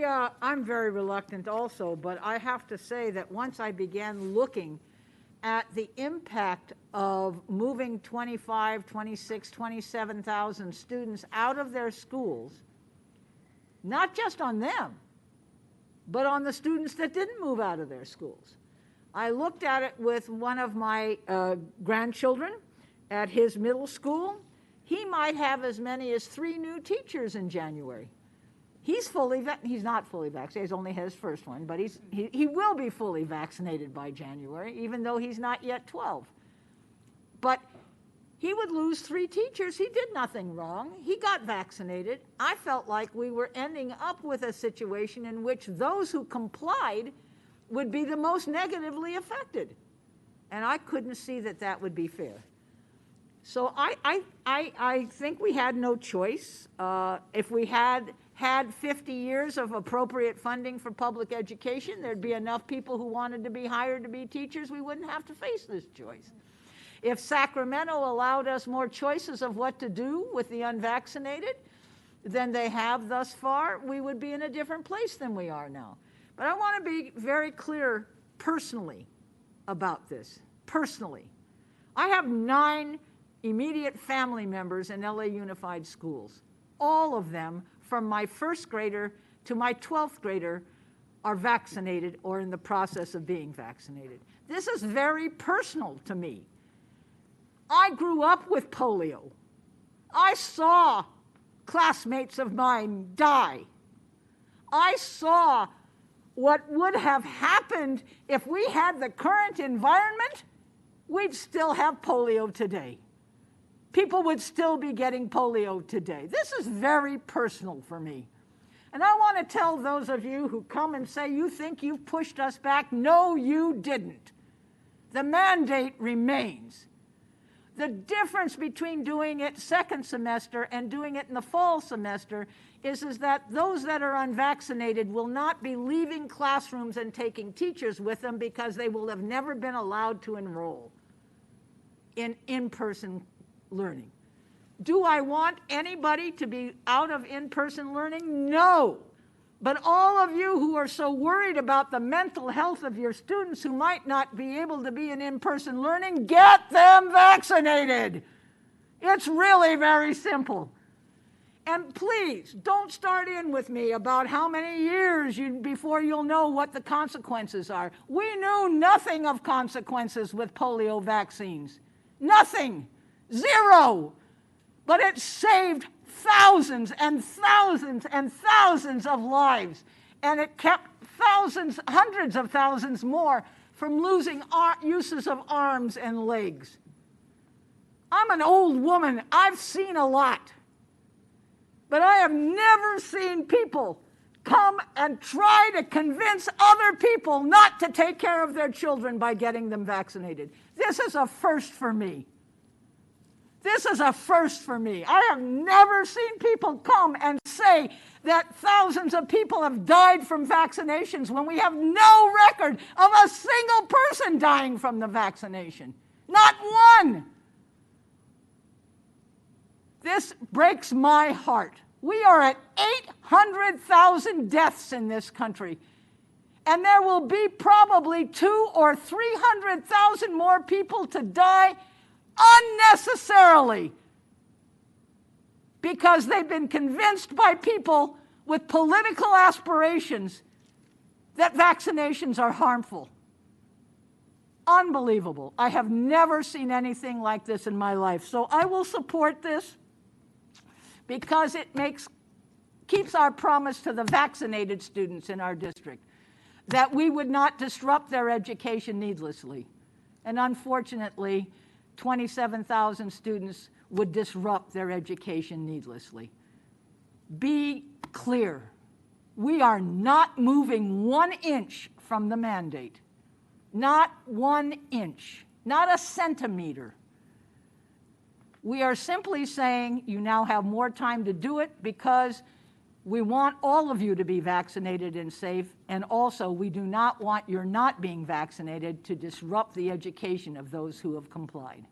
I'm very reluctant also, but I have to say that once I began looking at the impact of moving 25, 26, 27,000 students out of their schools, not just on them, but on the students that didn't move out of their schools. I looked at it with one of my grandchildren at his middle school. He might have as many as 3 new teachers in January. He's not fully vaccinated, he's only had his first one, but he will be fully vaccinated by January, even though he's not yet 12. But he would lose 3 teachers. He did nothing wrong. He got vaccinated. I felt like we were ending up with a situation in which those who complied would be the most negatively affected. And I couldn't see that that would be fair. So I think we had no choice. If we had 50 years of appropriate funding for public education, there'd be enough people who wanted to be hired to be teachers, we wouldn't have to face this choice. If Sacramento allowed us more choices of what to do with the unvaccinated than they have thus far, we would be in a different place than we are now. But I want to be very clear personally about this. Personally, I have 9 immediate family members in LA Unified Schools. All of them, from my 1st grader to my 12th grader, are vaccinated or in the process of being vaccinated. This is very personal to me. I grew up with polio. I saw classmates of mine die. I saw what would have happened if we had the current environment. We'd still have polio today. People would still be getting polio today. This is very personal for me. And I want to tell those of you who come and say you think you've pushed us back, no, you didn't. The mandate remains. The difference between doing it 2nd semester and doing it in the fall semester is that those that are unvaccinated will not be leaving classrooms and taking teachers with them because they will have never been allowed to enroll in in-person learning. Do I want anybody to be out of in-person learning? No. But all of you who are so worried about the mental health of your students who might not be able to be in in-person learning, get them vaccinated. It's really very simple. And please, don't start in with me about how many years before you'll know what the consequences are. We knew nothing of consequences with polio vaccines. Nothing. 0. But it saved thousands and thousands and thousands of lives. And it kept thousands, hundreds of thousands more from losing uses of arms and legs. I'm an old woman. I've seen a lot. But I have never seen people come and try to convince other people not to take care of their children by getting them vaccinated. This is a first for me. This is a first for me. I have never seen people come and say that thousands of people have died from vaccinations when we have no record of a single person dying from the vaccination. Not one. This breaks my heart. We are at 800,000 deaths in this country. And there will be probably 200,000 or 300,000 more people to die unnecessarily because they've been convinced by people with political aspirations that vaccinations are harmful. Unbelievable. I have never seen anything like this in my life. So I will support this because it keeps our promise to the vaccinated students in our district that we would not disrupt their education needlessly. And unfortunately, 27,000 students would disrupt their education needlessly. Be clear. We are not moving 1 inch from the mandate. Not 1 inch. Not a centimeter. We are simply saying you now have more time to do it because we want all of you to be vaccinated and safe, and also we do not want your not being vaccinated to disrupt the education of those who have complied.